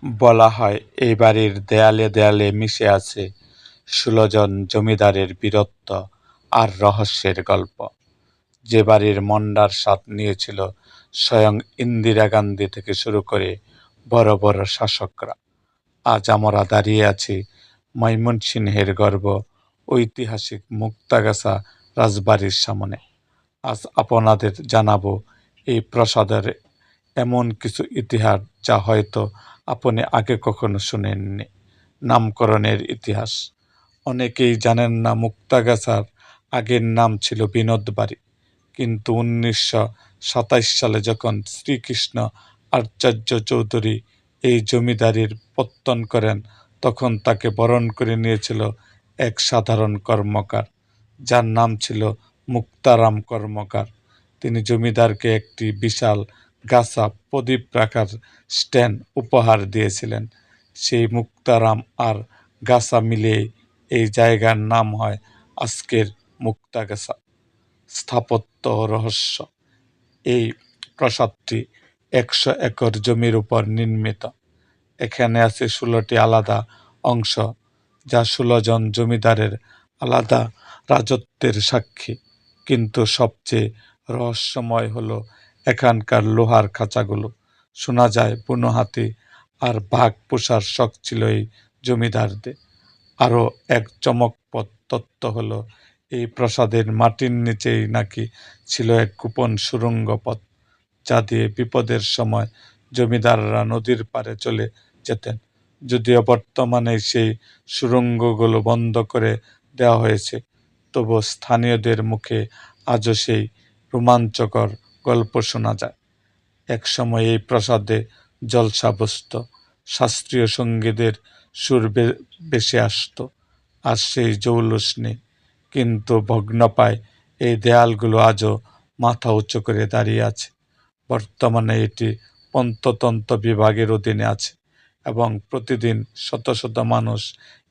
বলা হয় এই বাড়ির দেয়ালে দেয়ালে মিশে আছে ১৬ জন জমিদারের বীরত্ব আর রহস্যের গল্প। যে বাড়ির মন্ডার স্বাদ নিয়েছিল স্বয়ং ইন্দিরা গান্ধী থেকে শুরু করে বড় বড় শাসকরা। আজ আমরা দাঁড়িয়ে আছি ময়মনসিংহের গর্ব ঐতিহাসিক মুক্তাগাছা রাজবাড়ির সামনে। আজ আপনাদের জানাবো এই প্রাসাদের এমন কিছু ইতিহাস যা হয়তো আপনি আগে কখনো শুনেননি। নামকরণের ইতিহাস। অনেকেই জানেন না মুক্তাগাছার আগের নাম ছিল বিনোদ বাড়ি, কিন্তু ১৯২৭ সালে যখন শ্রীকৃষ্ণ আচার্য চৌধুরী এই জমিদারির পত্তন করেন, তখন তাকে বরণ করে নিয়েছিল এক সাধারণ কর্মকার, যার নাম ছিল মুক্তারাম কর্মকার। তিনি জমিদারকে একটি বিশাল গাছা প্রদীপ রাখার স্ট্যান্ড উপহার দিয়েছিলেন। সেই মুক্তারাম আর গাছা মিলিয়ে এই জায়গার নাম হয় আজকের মুক্তাগাছা। স্থাপত্য ও রহস্য। এই প্রাসাদটি ১০০ একর জমির উপর নির্মিত। এখানে আছে ১৬টি আলাদা অংশ, যা ১৬ জন জমিদারের আলাদা রাজত্বের সাক্ষী। কিন্তু সবচেয়ে রহস্যময় হলো এখানকার লোহার খাঁচাগুলো। শোনা যায় বুনো হাতি আর বাঘ পোষার শখ ছিল এই জমিদারদের। আরও এক চমকপ্রদ তথ্য হলো এই প্রাসাদের মাটির নিচেই নাকি ছিল এক গোপন সুড়ঙ্গ পথ, যা দিয়ে বিপদের সময় জমিদাররা নদীর পাড়ে চলে যেতেন। যদিও বর্তমানে সেই সুড়ঙ্গগুলো বন্ধ করে দেওয়া হয়েছে, তবুও স্থানীয়দের মুখে আজও সেই রোমাঞ্চকর গল্প শোনা যায়। একসময় এই প্রাসাদে জলসা বসত, শাস্ত্রীয় সঙ্গীতের সুর ভেসে আসত, আর সেই জৌলুস নেই। কিন্তু ভগ্নপ্রায় এই দেয়ালগুলো আজও মাথা উঁচু করে দাঁড়িয়ে আছে। বর্তমানে এটি প্রত্নতত্ত্ব বিভাগের অধীনে আছে এবং প্রতিদিন শত শত মানুষ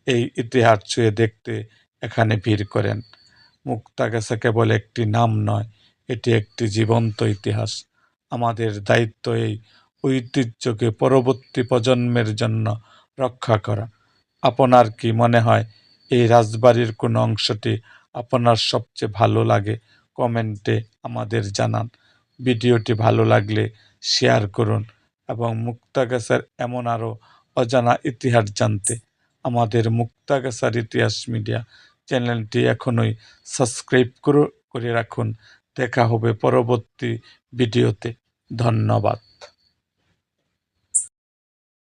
এই ইতিহাস ছুঁয়ে দেখতে এখানে ভিড় করেন। মুক্তাগাছা কেবল একটি নাম নয়, এটি একটি জীবন্ত ইতিহাস। আমাদের দায়িত্ব এই ঐতিহ্যকে পরবর্তী প্রজন্মের জন্য রক্ষা করা। আপনার কি মনে হয় এই রাজবাড়ির কোন অংশটি আপনার সবচেয়ে ভালো লাগে? কমেন্টে আমাদের জানান। ভিডিওটি ভালো লাগলে শেয়ার করুন এবং মুক্তাগাছার এমন আরও অজানা ইতিহাস জানতে আমাদের মুক্তাগাছার ইতিহাস মিডিয়া চ্যানেলটি এখনই সাবস্ক্রাইব করে রাখুন। দেখা হবে পরবর্তী ভিডিওতে। ধন্যবাদ।